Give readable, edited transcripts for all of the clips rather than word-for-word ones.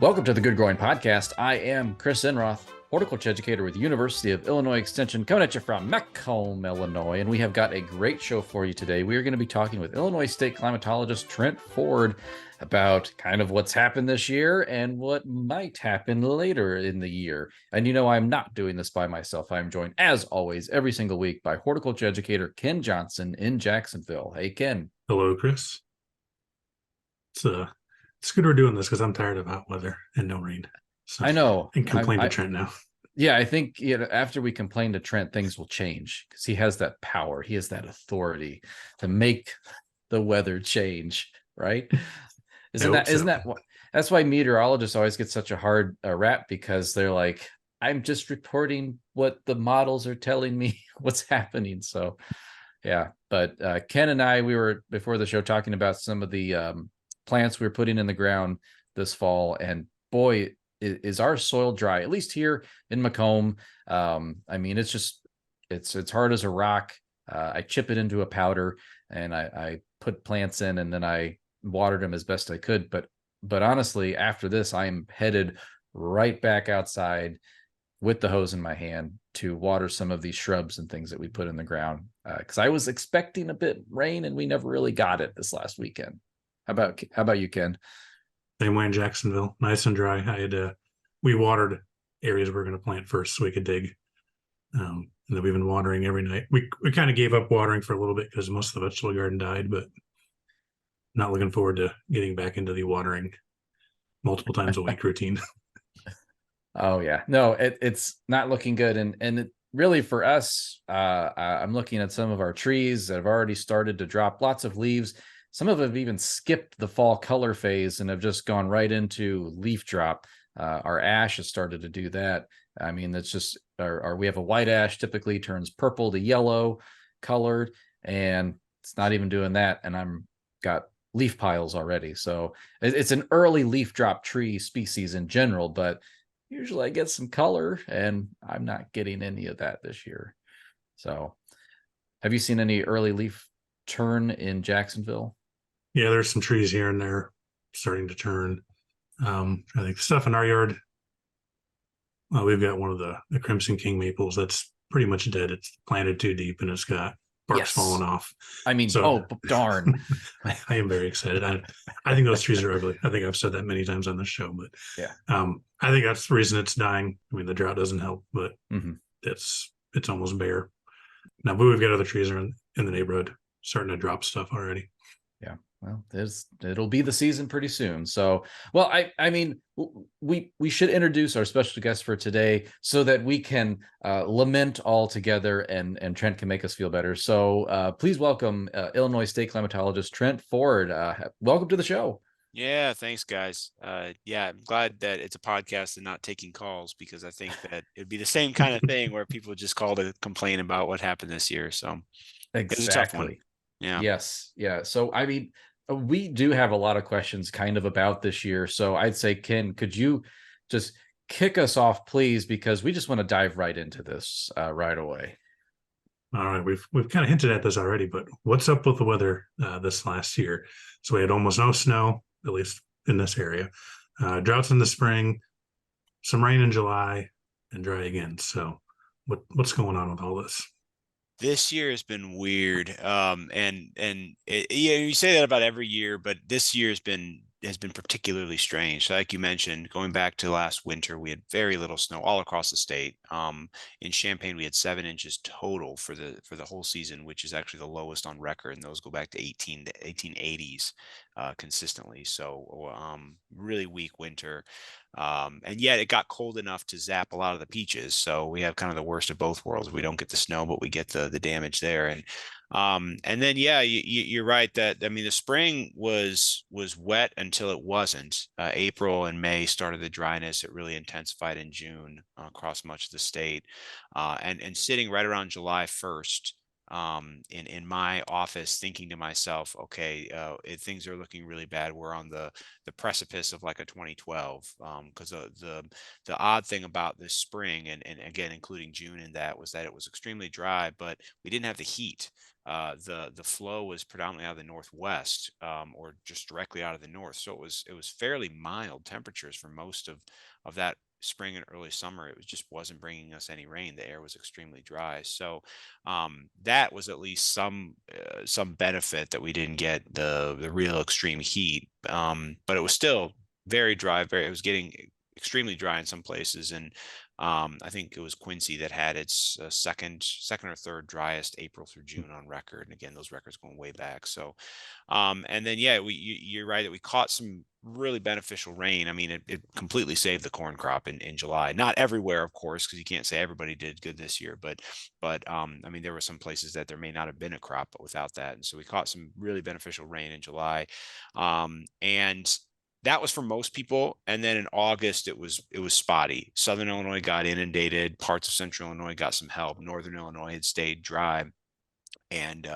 Welcome to the Good Growing Podcast. I am Chris Enroth, horticulture educator with the University of Illinois Extension, coming at you from Macomb, Illinois. And we have got a great show for you today. We are going to be talking with Illinois State climatologist Trent Ford about kind of what's happened this year and what might happen later in the year. And you know, I'm not doing this by myself. I'm joined, as always, every single week by horticulture educator Ken Johnson in Jacksonville. Hey, Ken. Hello, Chris. It's good we're doing this because I'm tired of hot weather and no rain. So I know. I can complain to Trent now. Yeah, I think after we complain to Trent, things will change because he has that power. He has that authority to make the weather change, right? Isn't that what? That's why meteorologists always get such a hard rap, because they're like, I'm just reporting what the models are telling me what's happening. So, yeah. But Ken and I, we were before the show talking about some of the plants we were putting in the ground this fall, and boy, is our soil dry, at least here in Macomb. I mean, it's hard as a rock. I chip it into a powder and I put plants in, and then I watered them as best I could. But honestly, after this, I'm headed right back outside with the hose in my hand to water some of these shrubs and things that we put in the ground. Because I was expecting a bit rain and we never really got it this last weekend. How about you, Ken? Same way in Jacksonville, nice and dry. We watered areas we were going to plant first so we could dig. And then we've been watering every night. We kind of gave up watering for a little bit because most of the vegetable garden died, but not looking forward to getting back into the watering multiple times a week routine. Oh yeah, no, it's not looking good, and it really for us, I'm looking at some of our trees that have already started to drop lots of leaves. Some of them have even skipped the fall color phase and have just gone right into leaf drop. Our ash has started to do that. I mean, it's just we have a white ash typically turns purple to yellow colored, and it's not even doing that. And I'm got leaf piles already. So it's an early leaf drop tree species in general, but usually I get some color, and I'm not getting any of that this year. So have you seen any early leaf turn in Jacksonville? Yeah, there's some trees here and there starting to turn. I think stuff in our yard. Well, we've got one of the Crimson King maples that's pretty much dead. It's planted too deep and it's got barks falling off. I mean, so, darn. I am very excited. I think those trees are ugly. I think I've said that many times on this show, but yeah, I think that's the reason it's dying. I mean, the drought doesn't help, but it's almost bare now. But we've got other trees in the neighborhood starting to drop stuff already. Yeah. Well, it'll be the season pretty soon. So, well, I mean, we should introduce our special guest for today so that we can lament all together, and Trent can make us feel better. So please welcome Illinois State climatologist Trent Ford. Welcome to the show. Yeah, thanks, guys. Yeah, I'm glad that it's a podcast and not taking calls, because I think that it'd be the same kind of thing where people just call to complain about what happened this year. So exactly. It's a tough one. Yeah. Yes. Yeah. So, I mean, we do have a lot of questions kind of about this year. So I'd say, Ken, could you just kick us off, please? Because we just want to dive right into this right away. All right. We've kind of hinted at this already, but what's up with the weather this last year? So we had almost no snow, at least in this area. Droughts in the spring, some rain in July, and dry again. So what's going on with all this? This year has been weird. You say that about every year, but this year has been particularly strange. So like you mentioned, going back to last winter, we had very little snow all across the state. In Champaign, we had 7 inches total for the whole season, which is actually the lowest on record, and those go back to 1880s consistently. So really weak winter. And yet it got cold enough to zap a lot of the peaches. So we have kind of the worst of both worlds. We don't get the snow, but we get the damage there. And then, yeah, you're right that, I mean, the spring was wet until it wasn't. April and May started the dryness. It really intensified in June across much of the state. And sitting right around July 1st, in my office, thinking to myself, okay, things are looking really bad. We're on the precipice of like a 2012. Because the odd thing about this spring, and again including June in that, was that it was extremely dry, but we didn't have the heat. The flow was predominantly out of the northwest, or just directly out of the north, so it was fairly mild temperatures for most of that spring and early summer. It just wasn't bringing us any rain. The air was extremely dry, so that was at least some benefit, that we didn't get the real extreme heat. But it was still very dry. It was getting extremely dry in some places, and I think it was Quincy that had its second or third driest April through June on record. And again, those records going way back. So, and then yeah, you're right that we caught some really beneficial rain. I mean, it completely saved the corn crop in July. Not everywhere, of course, because you can't say everybody did good this year. But I mean, there were some places that there may not have been a crop without that, and so we caught some really beneficial rain in July, and that was for most people. And then in August, it was spotty. Southern Illinois got inundated. Parts of Central Illinois got some help. Northern Illinois had stayed dry, and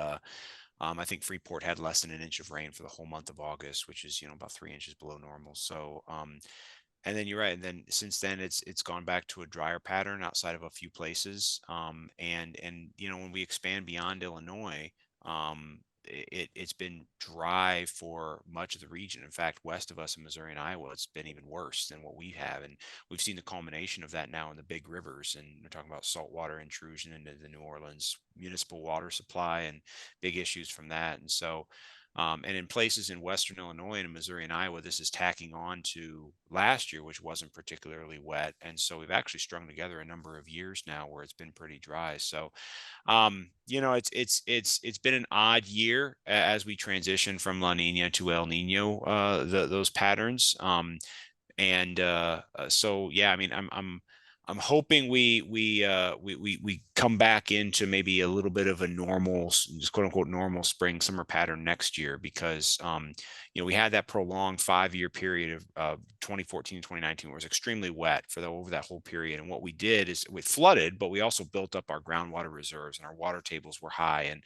I think Freeport had less than an inch of rain for the whole month of August, which is about 3 inches below normal. So and then you're right. And then since then, it's gone back to a drier pattern outside of a few places. And when we expand beyond Illinois, it's been dry for much of the region. In fact, west of us in Missouri and Iowa, it's been even worse than what we have. And we've seen the culmination of that now in the big rivers. And we're talking about saltwater intrusion into the New Orleans municipal water supply and big issues from that. And so, and in places in Western Illinois and Missouri and Iowa, this is tacking on to last year, which wasn't particularly wet. And so we've actually strung together a number of years now where it's been pretty dry. So, it's been an odd year as we transition from La Nina to El Nino, those patterns. So yeah, I mean, I'm hoping we come back into maybe a little bit of a normal, just quote unquote normal spring summer pattern next year, because we had that prolonged 5-year period of 2014 and 2019 where it was extremely wet over that whole period. And what we did is we flooded, but we also built up our groundwater reserves, and our water tables were high and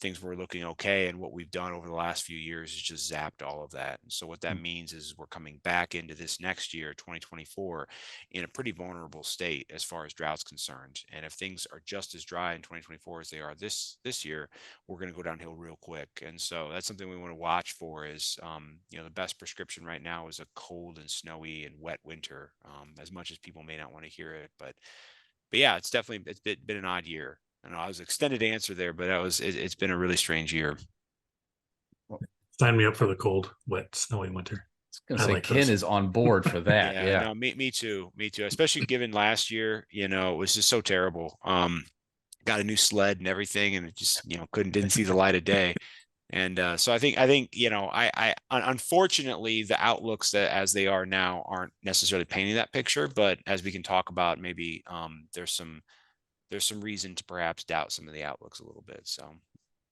things were looking okay. And what we've done over the last few years is just zapped all of that. And so what that means is we're coming back into this next year, 2024, in a pretty vulnerable state as far as drought's concerned. And if things are just as dry in 2024 as they are this year, we're going to go downhill real quick. And so that's something we want to watch for. Is the best prescription right now is a cold and snowy and wet winter, as much as people may not want to hear it. But yeah, it's been an odd year. I know I was extended answer there, but it's been a really strange year. Sign me up for the cold, wet, snowy winter. I was gonna say Ken is on board for that. Yeah. No, me too. Especially given last year, it was just so terrible. Got a new sled and everything, and it just didn't see the light of day. And so I think I unfortunately, the outlooks that as they are now aren't necessarily painting that picture. But as we can talk about, maybe there's some reason to perhaps doubt some of the outlooks a little bit.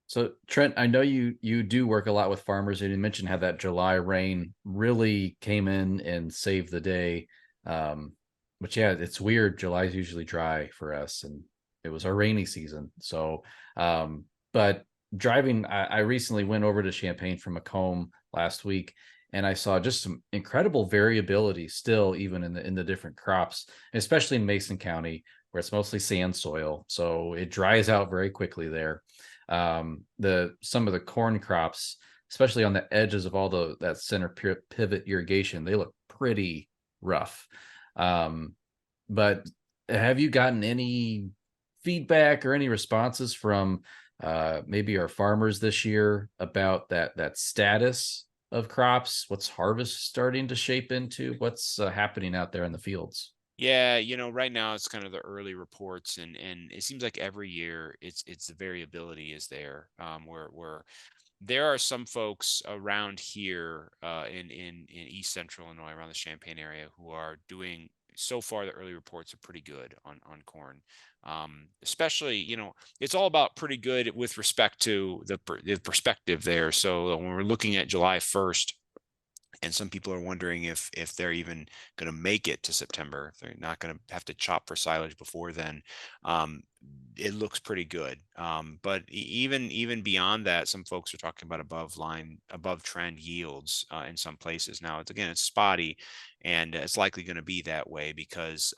So Trent, I know you do work a lot with farmers, and you mentioned how that July rain really came in and saved the day. But yeah, it's weird. July is usually dry for us, and it was our rainy season. So, but driving, I recently went over to Champaign from Macomb last week, and I saw just some incredible variability still, even in the different crops, especially in Mason County, where it's mostly sand soil. So it dries out very quickly there. Some of the corn crops, especially on the edges of all that center pivot irrigation, they look pretty rough. But have you gotten any feedback or any responses from maybe our farmers this year about that status of crops? What's harvest starting to shape into? What's happening out there in the fields? Yeah, right now it's kind of the early reports, and it seems like every year it's the variability is there. Where there are some folks around here in East Central Illinois, around the Champaign area, who are doing, so far the early reports are pretty good on corn. Especially, it's all about pretty good with respect to the perspective there. So when we're looking at July 1st, And some people are wondering if they're even going to make it to September, if they're not going to have to chop for silage before then. um, it looks pretty good. But even beyond that, some folks are talking about above trend yields in some places. Now, it's spotty, and it's likely going to be that way because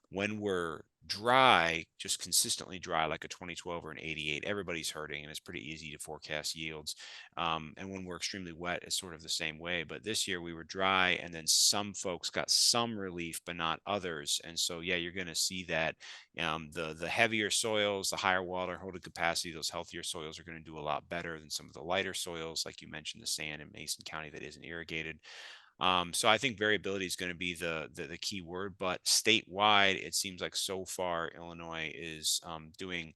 when we're dry, just consistently dry, like a 2012 or an 88, everybody's hurting, and it's pretty easy to forecast yields. And when we're extremely wet, it's sort of the same way. But this year we were dry, and then some folks got some relief, but not others. And so, yeah, you're going to see that the heavier soils, the higher water holding capacity, those healthier soils are going to do a lot better than some of the lighter soils, like you mentioned, the sand in Mason County that isn't irrigated. So I think variability is going to be the key word, but statewide, it seems like so far Illinois is doing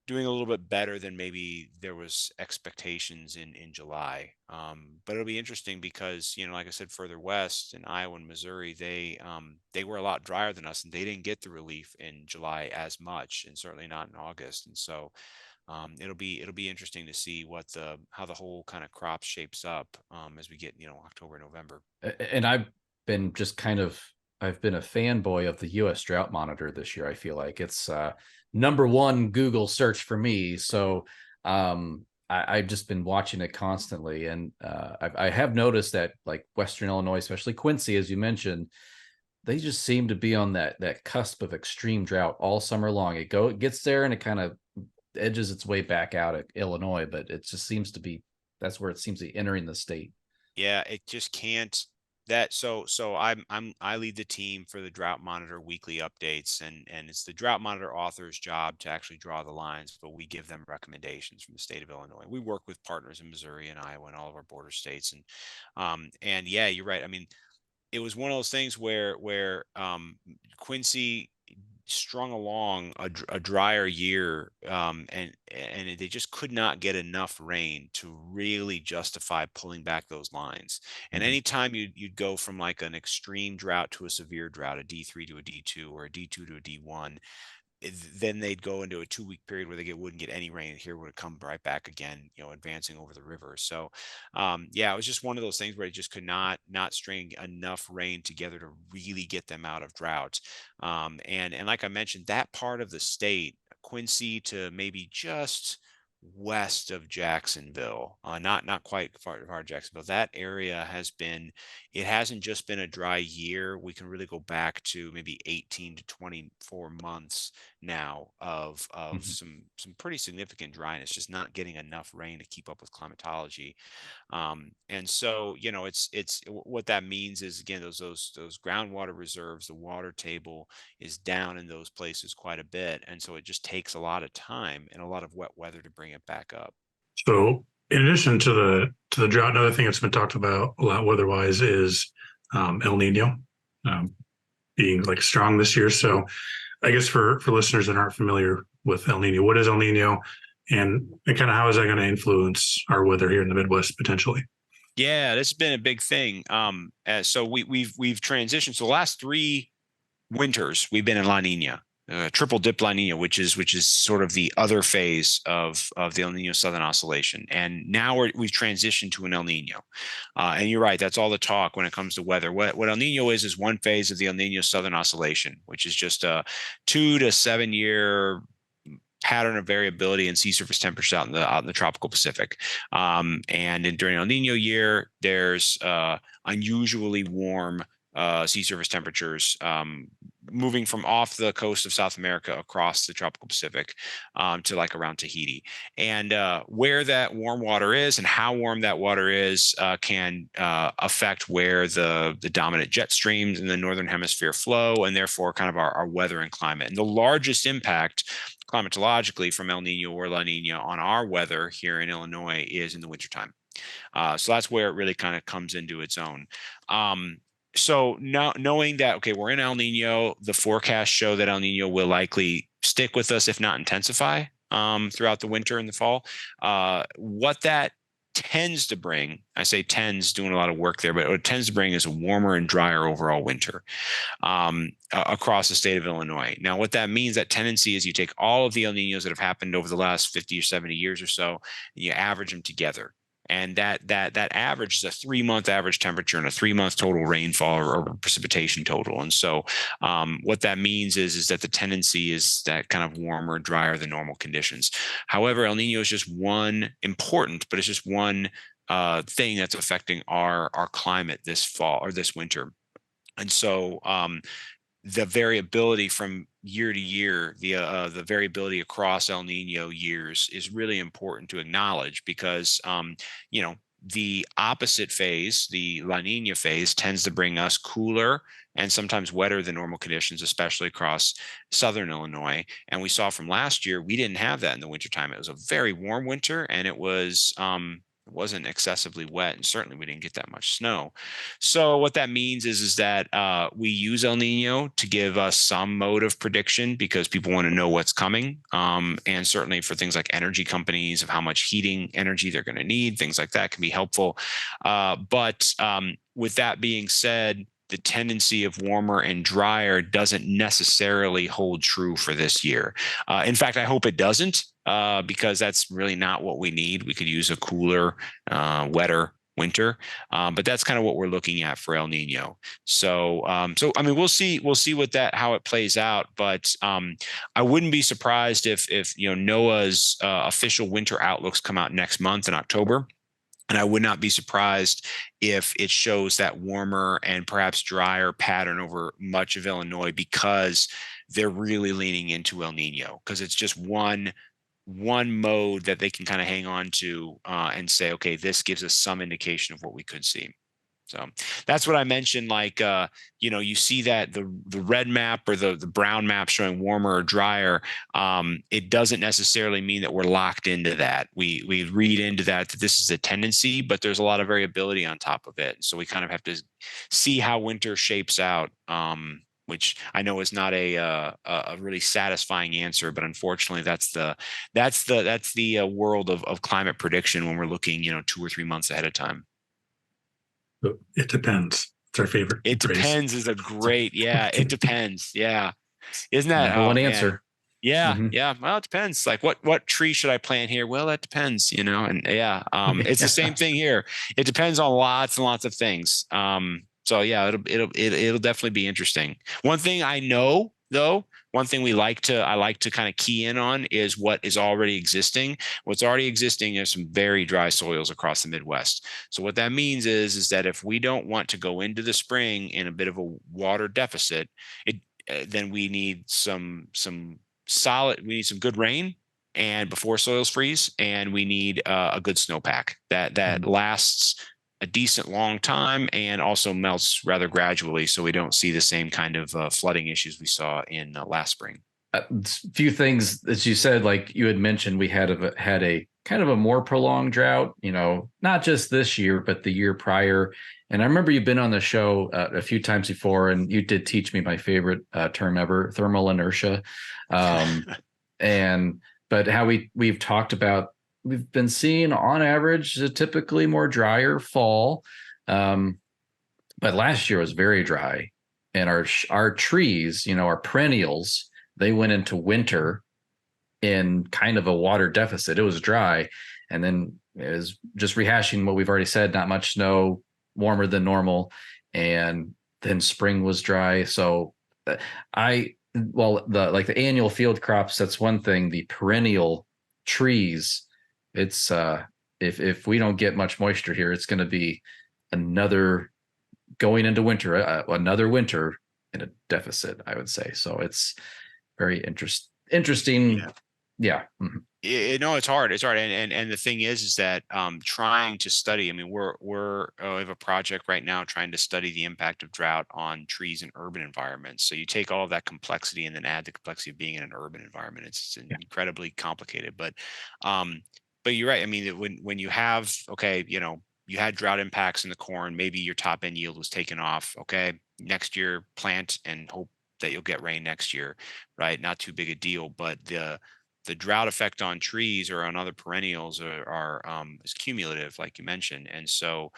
a little bit better than maybe there was expectations in July. But it'll be interesting because, like I said, further west in Iowa and Missouri, they were a lot drier than us, and they didn't get the relief in July as much, and certainly not in August. And so it'll be interesting to see how the whole kind of crop shapes up as we get October, November. And I've been a fanboy of the US Drought Monitor this year. I feel like it's number one Google search for me. So I've just been watching it constantly, and I have noticed that, like, Western Illinois, especially Quincy, as you mentioned, they just seem to be on that cusp of extreme drought all summer long. It gets there and it kind of edges its way back out at Illinois, but it just seems to be, that's where it seems to be entering the state. Yeah, it just can't. I lead the team for the Drought Monitor weekly updates, and it's the Drought Monitor author's job to actually draw the lines, but we give them recommendations from the state of Illinois. We work with partners in Missouri and Iowa and all of our border states, and yeah, you're right. I mean, it was one of those things where Quincy strung along a drier year, and they just could not get enough rain to really justify pulling back those lines. And anytime you'd go from like an extreme drought to a severe drought, a D3 to a D2, or a D2 to a D1, then they'd go into a 2-week period where wouldn't get any rain. Here would come right back again, advancing over the river. So, yeah, it was just one of those things where it just could not string enough rain together to really get them out of drought. And like I mentioned, that part of the state, Quincy to maybe just west of Jacksonville, not quite far Jacksonville, that area it hasn't just been a dry year. We can really go back to maybe 18 to 24 months now of some pretty significant dryness, just not getting enough rain to keep up with climatology. And so, it's what that means is, again, those groundwater reserves, the water table is down in those places quite a bit, and so it just takes a lot of time and a lot of wet weather to bring it back up. So, in addition to the drought, another thing that's been talked about a lot weather-wise is El Nino being like strong this year. So, I guess for listeners that aren't familiar with El Nino, what is El Nino, and kind of how is that going to influence our weather here in the Midwest potentially? Yeah, this has been a big thing. So we've transitioned. So the last 3 winters we've been in La Nina, triple dip La Nina, which is sort of the other phase of the El Nino Southern Oscillation, and now we've transitioned to an El Nino. And you're right, that's all the talk when it comes to weather. What El Nino is one phase of the El Nino Southern Oscillation, which is just a 2 to 7 year pattern of variability in sea surface temperatures out in the tropical Pacific. And during El Nino year, there's unusually warm sea surface temperatures, moving from off the coast of South America across the tropical Pacific to like around Tahiti. And where that warm water is and how warm that water is can affect where the dominant jet streams in the northern hemisphere flow, and therefore kind of our weather and climate. And the largest impact climatologically from El Nino or La Nina on our weather here in Illinois is in the wintertime. So that's where it really kind of comes into its own. So now knowing that, okay, we're in El Nino, the forecasts show that El Nino will likely stick with us, if not intensify, throughout the winter and the fall. What that tends to bring, I say tends, doing a lot of work there, but what it tends to bring is a warmer and drier overall winter across the state of Illinois. Now, what that means, that tendency is you take all of the El Ninos that have happened over the last 50 or 70 years or so, and you average them together. And that average is a 3-month average temperature and a 3-month total rainfall or precipitation total. And so what that means is that the tendency is that kind of warmer, drier than normal conditions. However, El Nino is just one important, but it's just one thing that's affecting our climate this fall or this winter. And so the variability from year to year, the variability across El Nino years is really important to acknowledge because, the opposite phase, the La Nina phase, tends to bring us cooler and sometimes wetter than normal conditions, especially across southern Illinois. And we saw from last year, we didn't have that in the wintertime. It was a very warm winter and it wasn't excessively wet, and certainly we didn't get that much snow. So what that means is that we use El Nino to give us some mode of prediction because people want to know what's coming, and certainly for things like energy companies of how much heating energy they're going to need, things like that can be helpful. But with that being said, the tendency of warmer and drier doesn't necessarily hold true for this year. In fact, I hope it doesn't, because that's really not what we need. We could use a cooler, wetter winter, but that's kind of what we're looking at for El Nino. So I mean, we'll see how it plays out. But I wouldn't be surprised if NOAA's official winter outlooks come out next month in October. And I would not be surprised if it shows that warmer and perhaps drier pattern over much of Illinois because they're really leaning into El Nino because it's just one mode that they can kind of hang on to and say, okay, this gives us some indication of what we could see. So that's what I mentioned. Like, you see that the red map or the brown map showing warmer or drier. It doesn't necessarily mean that we're locked into that. We read into that this is a tendency, but there's a lot of variability on top of it. So we kind of have to see how winter shapes out. Which I know is not a really satisfying answer, but unfortunately, that's the world of climate prediction when we're looking 2 or 3 months ahead of time. It depends. It's our favorite. It depends is a great, yeah. It depends, yeah. Isn't that one answer? Yeah, yeah. Well, it depends. Like, what tree should I plant here? Well, that depends, And yeah, it's the same thing here. It depends on lots and lots of things. So yeah, it'll definitely be interesting. One thing I know though, one thing I like to kind of key in on is what is already existing. What's already existing is some very dry soils across the Midwest. So what that means is that if we don't want to go into the spring in a bit of a water deficit, then we need some good rain and before soils freeze, and we need a good snowpack that lasts a decent long time and also melts rather gradually, so we don't see the same kind of flooding issues we saw in last spring. A few things that you said, like you had mentioned, we had a kind of a more prolonged drought, not just this year, but the year prior. And I remember you've been on the show a few times before, and you did teach me my favorite term ever, thermal inertia. But how we've talked about, we've been seeing on average a typically more drier fall. But last year was very dry, and our trees, our perennials, they went into winter in kind of a water deficit. It was dry. And then it was just rehashing what we've already said, not much snow, warmer than normal. And then spring was dry. So the annual field crops, that's one thing. The perennial trees, it's if we don't get much moisture here, it's going to be another going into winter, another winter in a deficit, I would say. So it's very interesting. Yeah. Mm-hmm. No, it's hard. It's hard. And the thing is that trying to study, I mean, we have a project right now trying to study the impact of drought on trees in urban environments. So you take all of that complexity and then add the complexity of being in an urban environment. It's incredibly complicated, but you're right. I mean, when you have, you had drought impacts in the corn, maybe your top end yield was taken off. Okay. Next year, plant and hope that you'll get rain next year, right? Not too big a deal, but the drought effect on trees or on other perennials is cumulative, like you mentioned. And so,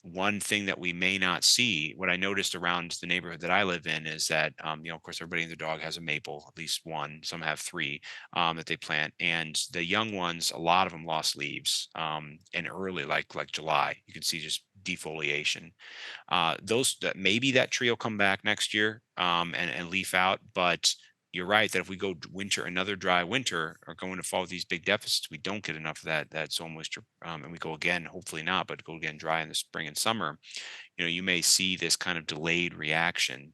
one thing that we may not see, what I noticed around the neighborhood that I live in is that, of course, everybody and their dog has a maple, at least one. Some have three that they plant, and the young ones, a lot of them lost leaves, and early, like July, you can see just defoliation. Those that maybe that tree will come back next year and leaf out, but you're right that if we go another dry winter, or go into fall with these big deficits, we don't get enough of that soil moisture, and we go again, hopefully not, but go again dry in the spring and summer. You may see this kind of delayed reaction,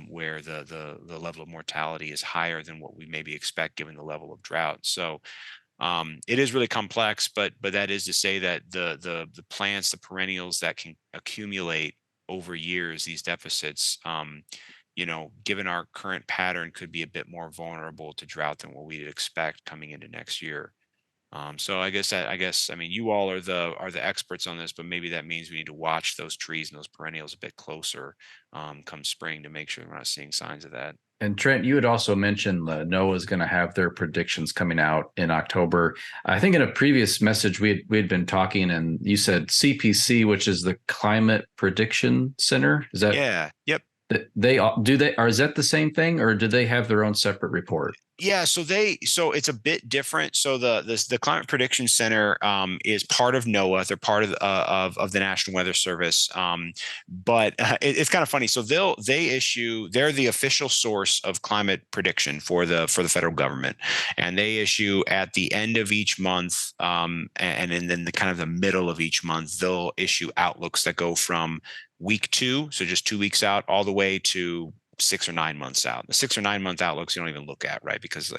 where the level of mortality is higher than what we maybe expect given the level of drought. So it is really complex, but that is to say that the plants, the perennials that can accumulate over years these deficits, given our current pattern, could be a bit more vulnerable to drought than what we'd expect coming into next year. So I mean, you all are the experts on this, but maybe that means we need to watch those trees and those perennials a bit closer come spring to make sure we're not seeing signs of that. And Trent, you had also mentioned NOAA is going to have their predictions coming out in October. I think in a previous message we had been talking, and you said CPC, which is the Climate Prediction Center. Is that? Yeah. Yep. Or is that the same thing, or do they have their own separate report? Yeah, so it's a bit different. So the Climate Prediction Center is part of NOAA. They're part of the National Weather Service. But it's kind of funny. So they're the official source of climate prediction for the federal government, and they issue at the end of each month, and then the kind of the middle of each month, they'll issue outlooks that go from week 2, so just 2 weeks out, all the way to 6 or 9 months out. The 6 or 9 month outlooks you don't even look at, right? Because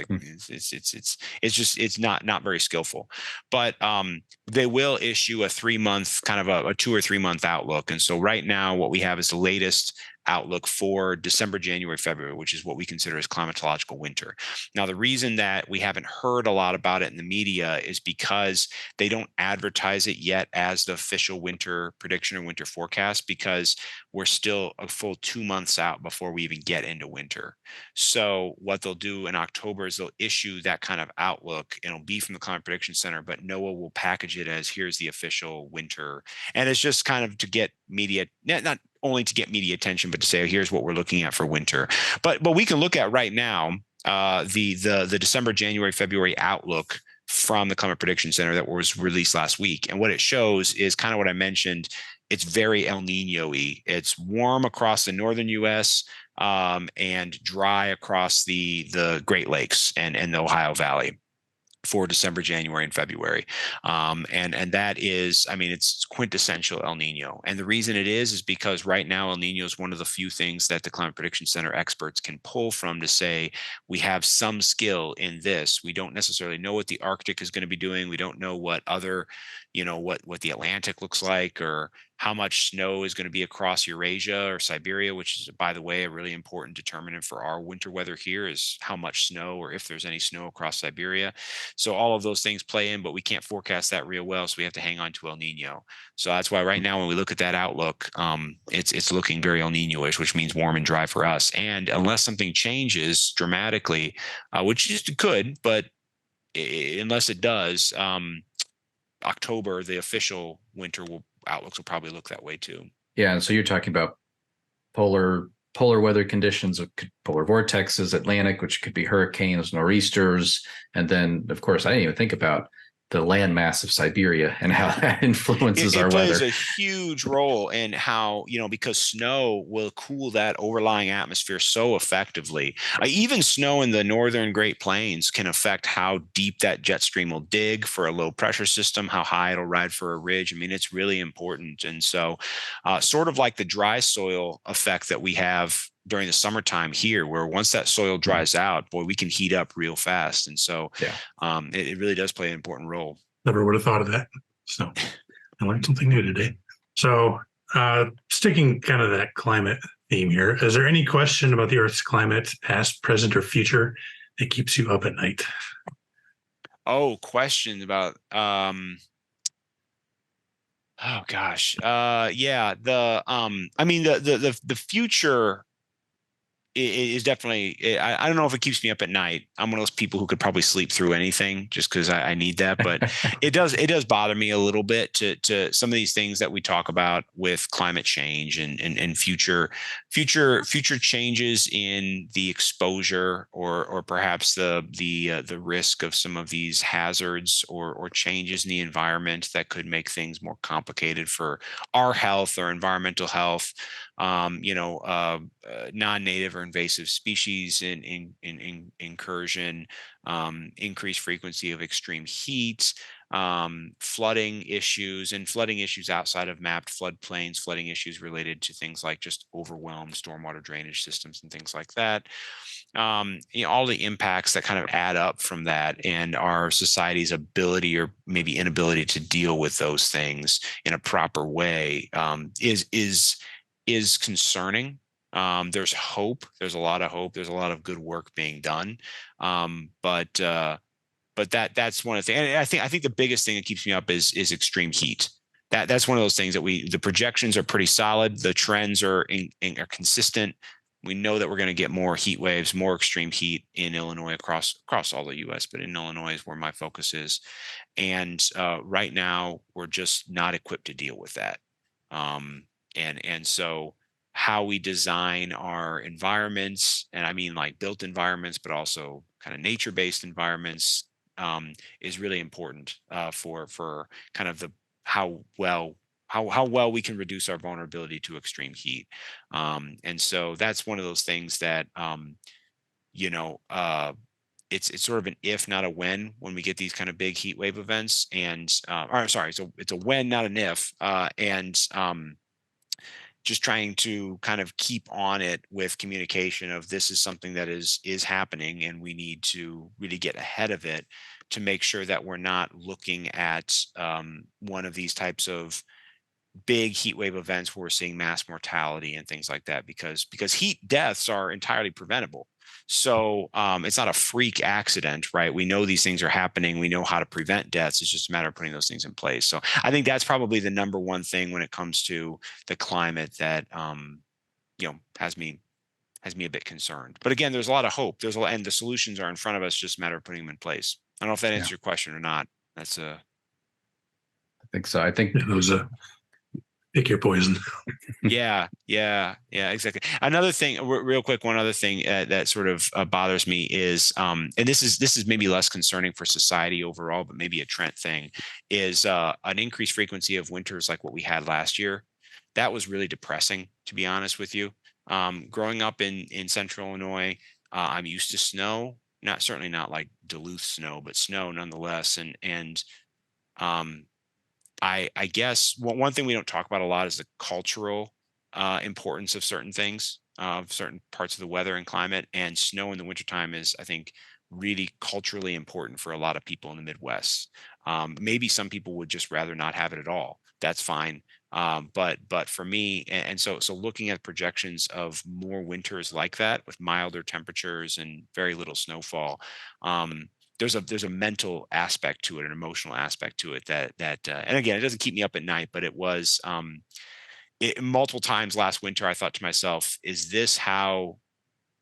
it's not very skillful. But they will issue a 3-month, kind of a 2 or 3 month outlook. And so right now what we have is the latest outlook for December, January, February, which is what we consider as climatological winter. Now, the reason that we haven't heard a lot about it in the media is because they don't advertise it yet as the official winter prediction or winter forecast, because we're still a full 2 months out before we even get into winter. So what they'll do in October is they'll issue that kind of outlook, and it'll be from the Climate Prediction Center, but NOAA will package it as, here's the official winter. And it's just kind of to get media, not only to get media attention, but to say, here's what we're looking at for winter. But we can look at right now the December, January, February outlook from the Climate Prediction Center that was released last week. And what it shows is kind of what I mentioned. It's very El Nino-y. It's warm across the northern U.S. And dry across the Great Lakes and the Ohio Valley for December, January, and February. And that is, I mean, it's quintessential El Nino. And the reason it is because right now El Nino is one of the few things that the Climate Prediction Center experts can pull from to say, we have some skill in this. We don't necessarily know what the Arctic is going to be doing. We don't know what other, what the Atlantic looks like, or how much snow is going to be across Eurasia or Siberia, which is, by the way, a really important determinant for our winter weather here, is how much snow, or if there's any snow across Siberia. So all of those things play in, but we can't forecast that real well. So we have to hang on to El Nino. So that's why right now, when we look at that outlook, it's looking very El Nino-ish, which means warm and dry for us. And unless something changes dramatically, which it could, but unless it does, October, the official winter outlooks will probably look that way too. Yeah, and so you're talking about polar weather conditions, polar vortexes, Atlantic, which could be hurricanes, nor'easters, and then, of course, I didn't even think about the landmass of Siberia and how that influences our weather. It plays a huge role in how, because snow will cool that overlying atmosphere so effectively. Even snow in the northern Great Plains can affect how deep that jet stream will dig for a low pressure system, how high it'll ride for a ridge. I mean, it's really important. And so sort of like the dry soil effect that we have during the summertime here, where once that soil dries out, boy, we can heat up real fast. And so it really does play an important role. Never would have thought of that. So I learned something new today. So sticking kind of that climate theme here, is there any question about the Earth's climate, past, present, or future, that keeps you up at night? Oh, questions about oh gosh. Yeah. I mean, the future is definitely, I don't know if it keeps me up at night. I'm one of those people who could probably sleep through anything just because I need that, but it does bother me a little bit to some of these things that we talk about with climate change and future changes in the exposure or perhaps the risk of some of these hazards or changes in the environment that could make things more complicated for our health or environmental health. Non-native or invasive species in incursion, increased frequency of extreme heat, flooding issues outside of mapped floodplains, flooding issues related to things like just overwhelmed stormwater drainage systems and things like that. All the impacts that kind of add up from that, and our society's ability or maybe inability to deal with those things in a proper way is concerning. There's hope. There's a lot of hope. There's a lot of good work being done. But that's one of the things. And I think the biggest thing that keeps me up is extreme heat. That's one of those things that the projections are pretty solid. The trends are consistent. We know that we're going to get more heat waves, more extreme heat in Illinois across all the U.S., but in Illinois is where my focus is. And right now, we're just not equipped to deal with that. And so how we design our environments, and I mean like built environments, but also kind of nature-based environments, is really important for kind of how well we can reduce our vulnerability to extreme heat. And so that's one of those things that it's sort of an if, not a when we get these kind of big heat wave events. And or sorry, so it's a when, not an if. Just trying to kind of keep on it with communication of this is something that is happening, and we need to really get ahead of it to make sure that we're not looking at one of these types of big heat wave events where we're seeing mass mortality and things like that, because heat deaths are entirely preventable. So it's not a freak accident, right? We know these things are happening. We know how to prevent deaths. It's just a matter of putting those things in place. So I think that's probably the number one thing when it comes to the climate that has me a bit concerned. But again, there's a lot of hope. And the solutions are in front of us. Just a matter of putting them in place. I don't know if that answers your question or not. I think so. I think it was pick your poison. Yeah, exactly. Another thing, real quick, one other thing that sort of bothers me is, and this is maybe less concerning for society overall, but maybe a Trent thing, is an increased frequency of winters like what we had last year. That was really depressing, to be honest with you. Growing up in Central Illinois, I'm used to snow, certainly not like Duluth snow, but snow nonetheless, and I guess one thing we don't talk about a lot is the cultural importance of certain things, of certain parts of the weather and climate. And snow in the wintertime is, I think, really culturally important for a lot of people in the Midwest. Maybe some people would just rather not have it at all. That's fine. But for me, and so looking at projections of more winters like that with milder temperatures and very little snowfall, there's a mental aspect to it, an emotional aspect to it that and again, it doesn't keep me up at night, but it was multiple times last winter. I thought to myself, is this how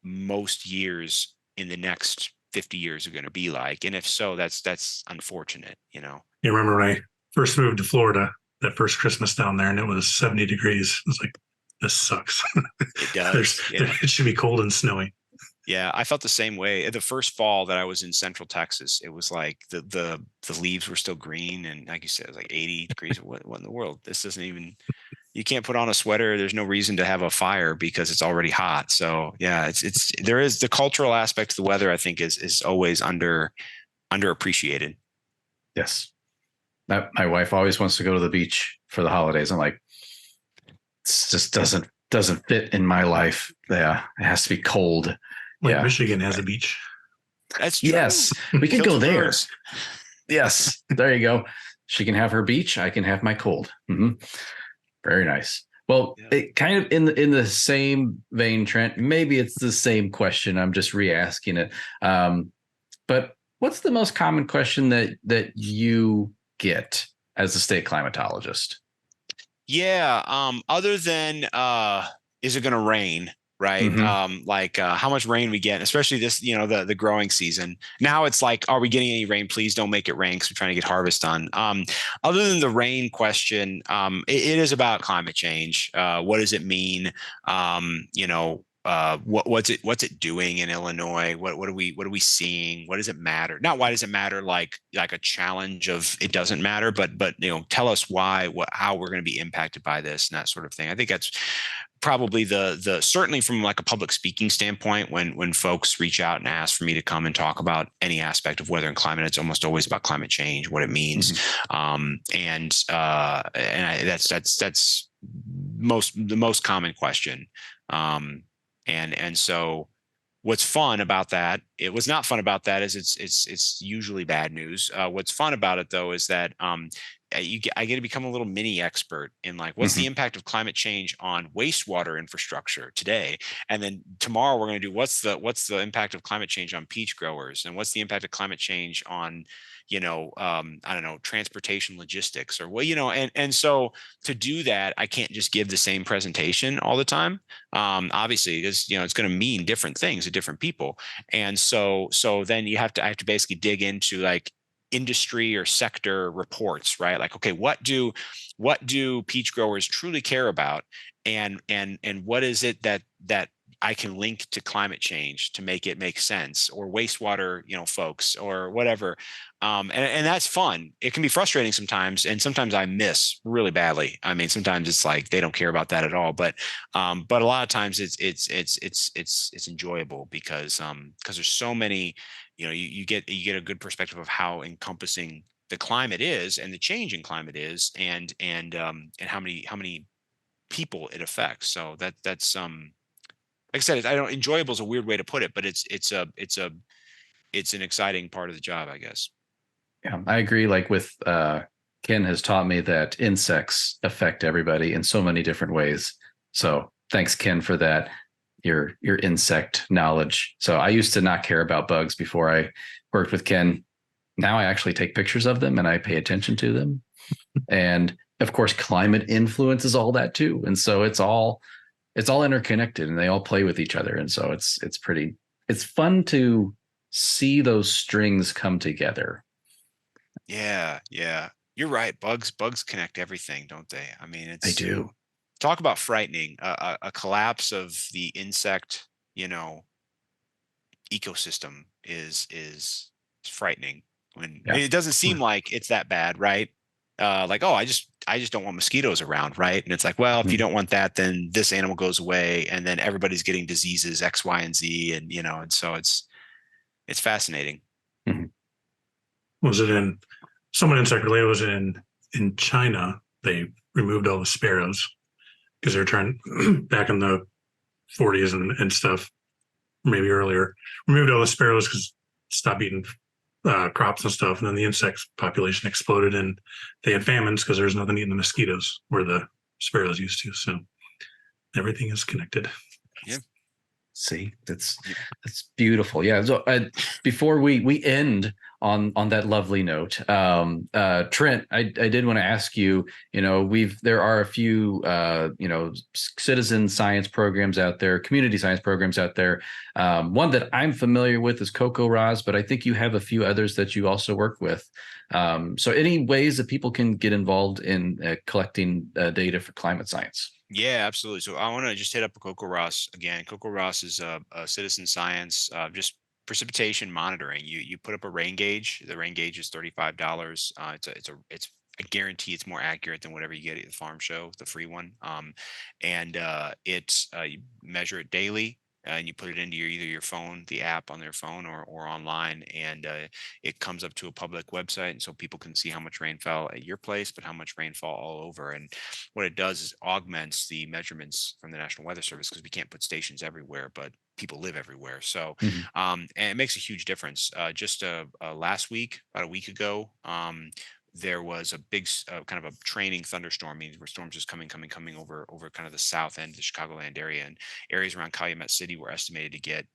most years in the next 50 years are going to be like? And if so, that's unfortunate. You remember when I first moved to Florida, that first Christmas down there, and it was 70 degrees. It was like, this sucks. It does. It should be cold and snowy. Yeah, I felt the same way. The first fall that I was in Central Texas, it was like the leaves were still green, and like you said, it was like 80 degrees. What in the world? This doesn't even. You can't put on a sweater. There's no reason to have a fire because it's already hot. So yeah, there is the cultural aspect of the weather. I think is always underappreciated. Yes, my wife always wants to go to the beach for the holidays. I'm like, it just doesn't fit in my life. Yeah, it has to be cold. Like Michigan has a beach. That's true. Yes, we can go there. Yes, there you go. She can have her beach. I can have my cold. Mm-hmm. Very nice. Well, it kind of in the same vein, Trent. Maybe it's the same question. I'm just re-asking it. But what's the most common question that you get as a state climatologist? Yeah. Other than is it going to rain? right? How much rain we get, especially this, the growing season. Now it's like, are we getting any rain? Please don't make it rain because we're trying to get harvest done. Other than the rain question, it is about climate change. What does it mean? What's it doing in Illinois? What are we seeing? What does it matter? Not why does it matter, like a challenge of it doesn't matter, but tell us why, how we're going to be impacted by this and that sort of thing. I think that's probably the certainly from like a public speaking standpoint, when folks reach out and ask for me to come and talk about any aspect of weather and climate, it's almost always about climate change, what it means. That's the most common question. And so what's fun about that, what's not fun about that is it's usually bad news. What's fun about it though is that I get to become a little mini expert in like, what's the impact of climate change on wastewater infrastructure today, and then tomorrow we're going to do what's the impact of climate change on peach growers, and what's the impact of climate change on I don't know, transportation logistics or and so to do that, I can't just give the same presentation all the time. Obviously, because it's going to mean different things to different people, and so then I have to basically dig into like industry or sector reports, right? Like, okay, what do peach growers truly care about, and what is it that I can link to climate change to make it make sense, or wastewater, folks, or whatever. And that's fun. It can be frustrating sometimes, and sometimes I miss really badly. I mean, sometimes it's like they don't care about that at all, but a lot of times it's enjoyable because there's so many, you get a good perspective of how encompassing the climate is, and the change in climate is, and how many people it affects. So that's like I said, I don't, enjoyable is a weird way to put it, but it's an exciting part of the job, I guess. Yeah, I agree. Like with Ken has taught me that insects affect everybody in so many different ways. So thanks, Ken, for that. Your insect knowledge. So I used to not care about bugs before I worked with Ken. Now I actually take pictures of them and I pay attention to them. And of course, climate influences all that too. And so it's all interconnected, and they all play with each other. And so it's fun to see those strings come together. Yeah. You're right. Bugs connect everything, don't they? I mean, They do. Talk about frightening. A collapse of the insect, ecosystem is frightening. When it doesn't seem like it's that bad, right? Like, oh, I just don't want mosquitoes around, right? And it's like, well, if you don't want that, then this animal goes away, and then everybody's getting diseases X, Y, and Z, and and so it's fascinating. Was it in someone insect related? Was it in China? They removed all the sparrows because they were trying back in the 40s and stuff, maybe earlier. Removed all the sparrows because stopped eating crops and stuff, and then the insect population exploded, and they had famines because there was nothing eating the mosquitoes where the sparrows used to. So everything is connected. Yeah. See, that's beautiful. Yeah. So before we end on that lovely note, Trent, I did want to ask you, there are a few citizen science programs out there, community science programs out there. One that I'm familiar with is Coco Roz, but I think you have a few others that you also work with. So any ways that people can get involved in collecting data for climate science? Yeah, absolutely. So I want to just hit up Coco Ross again. Coco Ross is a citizen science, just precipitation monitoring. You put up a rain gauge. The rain gauge is $35. It's a guarantee it's more accurate than whatever you get at the farm show, the free one. You measure it daily. And you put it into either your phone, the app on their phone, or online, and it comes up to a public website, and so people can see how much rain fell at your place, but how much rainfall all over. And what it does is augments the measurements from the National Weather Service, because we can't put stations everywhere, but people live everywhere. So, and it makes a huge difference. Just last week, about a week ago, there was a big kind of a training thunderstorm, means where storms just coming over kind of the south end of the Chicagoland area, and areas around Calumet City were estimated to get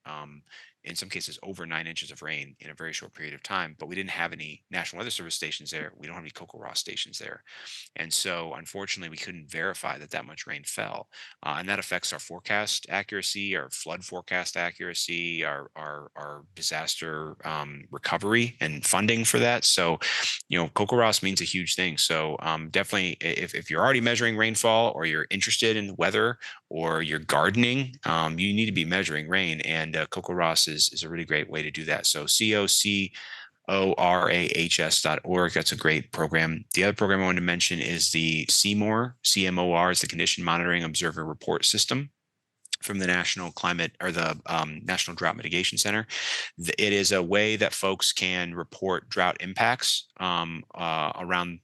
in some cases over 9 inches of rain in a very short period of time, but we didn't have any National Weather Service stations there. We don't have any CocoRoss stations there. And so unfortunately, we couldn't verify that much rain fell. And that affects our forecast accuracy, our flood forecast accuracy, our disaster recovery and funding for that. So, CocoRoss means a huge thing. So definitely, if you're already measuring rainfall, or you're interested in weather, or you're gardening, you need to be measuring rain. And CocoRoss is a really great way to do that. So COCORAHS.org. That's a great program. The other program I wanted to mention is the CMOR. CMOR is the Condition Monitoring Observer Report System from the National National Drought Mitigation Center. It is a way that folks can report drought impacts around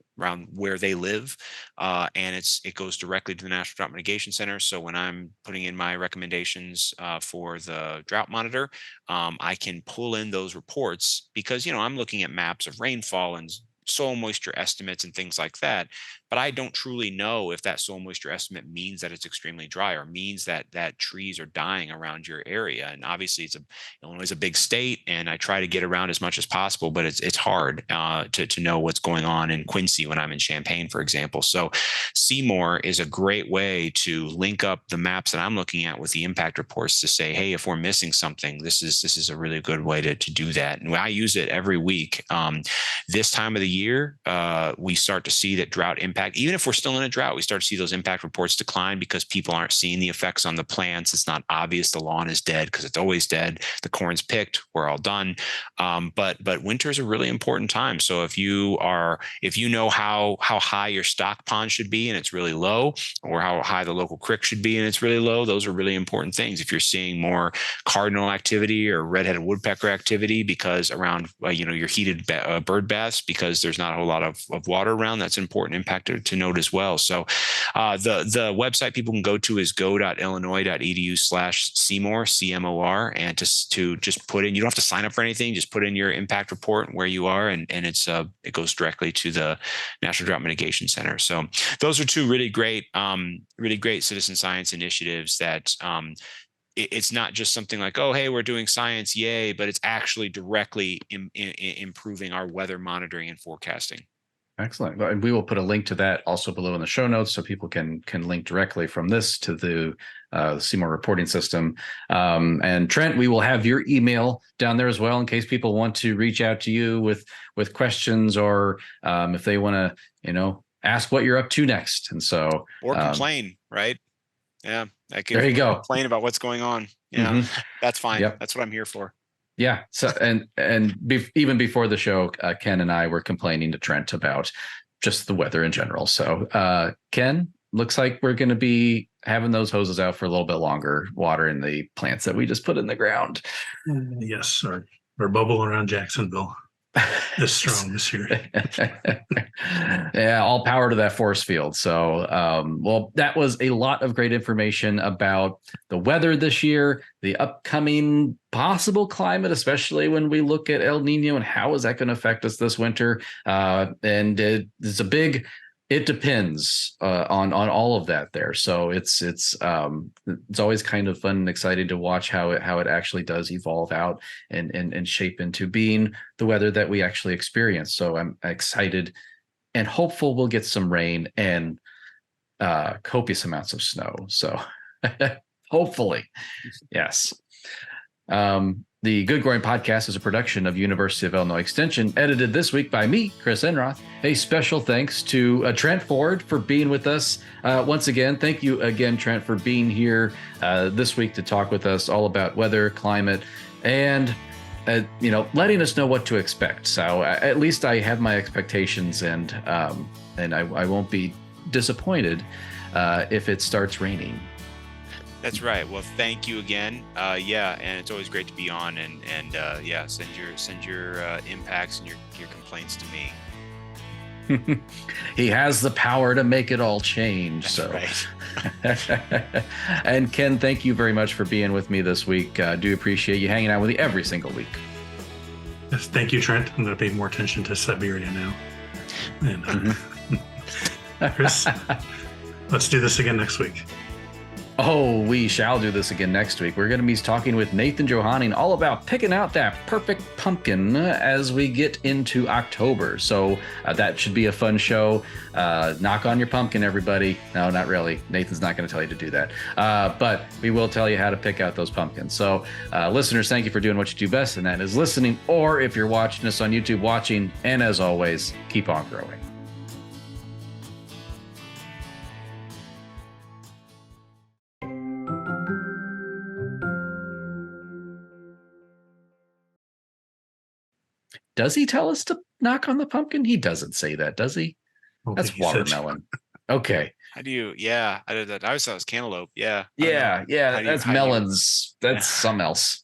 where they live, and it goes directly to the National Drought Mitigation Center. So when I'm putting in my recommendations for the Drought Monitor, I can pull in those reports, because I'm looking at maps of rainfall and soil moisture estimates and things like that, but I don't truly know if that soil moisture estimate means that it's extremely dry, or means that trees are dying around your area. And obviously, Illinois is a big state, and I try to get around as much as possible, but it's hard to know what's going on in Quincy when I'm in Champaign, for example. So CMOR is a great way to link up the maps that I'm looking at with the impact reports to say, hey, if we're missing something, this is a really good way to do that. And I use it every week. This time of the year, we start to see that drought impact, even if we're still in a drought, we start to see those impact reports decline, because people aren't seeing the effects on the plants. It's not obvious the lawn is dead, because it's always dead. The corn's picked, we're all done. But winter is a really important time. So if you know how high your stock pond should be and it's really low, or how high the local creek should be and it's really low, those are really important things. If you're seeing more cardinal activity or red-headed woodpecker activity because around your heated bird baths, because there's not a whole lot of water around, that's an important impact to note as well. So the website people can go to is go.illinois.edu/CMOR, CMOR, and to just put in, you don't have to sign up for anything, just put in your impact report and where you are, and it goes directly to the National Drought Mitigation Center. So those are two really great citizen science initiatives that it's not just something like, oh, hey, we're doing science, yay, but it's actually directly improving our weather monitoring and forecasting. Excellent. And we will put a link to that also below in the show notes, so people can link directly from this to the CMOR reporting system. And Trent, we will have your email down there as well, in case people want to reach out to you with questions, or if they want to, ask what you're up to next. And so, or complain, right? Yeah. There you go. Complain about what's going on. Yeah, that's fine. Yep. That's what I'm here for. Yeah. So, even before the show, Ken and I were complaining to Trent about just the weather in general. So, Ken, looks like we're going to be having those hoses out for a little bit longer, watering the plants that we just put in the ground. Yes. Our bubble around Jacksonville is strong this year. Yeah, all power to that force field. So, well, that was a lot of great information about the weather this year, the upcoming possible climate, especially when we look at El Nino and how is that going to affect us this winter. And it's a big, it depends on all of that there. So it's always kind of fun and exciting to watch how it actually does evolve out and shape into being the weather that we actually experience. So I'm excited and hopeful we'll get some rain and copious amounts of snow. So hopefully, yes. The Good Growing Podcast is a production of University of Illinois Extension, edited this week by me, Chris Enroth. A special thanks to Trent Ford for being with us once again. Thank you again, Trent, for being here this week to talk with us all about weather, climate, and letting us know what to expect. So at least I have my expectations, and I won't be disappointed if it starts raining. That's right. Well, thank you again. And it's always great to be on, and send your impacts and your complaints to me. He has the power to make it all change. That's right. And Ken, thank you very much for being with me this week. Do appreciate you hanging out with me every single week. Yes, thank you, Trent. I'm going to pay more attention to Siberia now. And Chris, let's do this again next week. Oh, we shall do this again next week. We're going to be talking with Nathan Johanning all about picking out that perfect pumpkin as we get into October. So that should be a fun show. Knock on your pumpkin, everybody. No, not really. Nathan's not going to tell you to do that. But we will tell you how to pick out those pumpkins. So listeners, thank you for doing what you do best, and that is listening. Or if you're watching us on YouTube, watching. And as always, keep on growing. Does he tell us to knock on the pumpkin? He doesn't say that, does he? That's watermelon. Okay. How do you? Yeah, I did that. I always thought it was cantaloupe. Yeah. Yeah. That's melons. That's something else.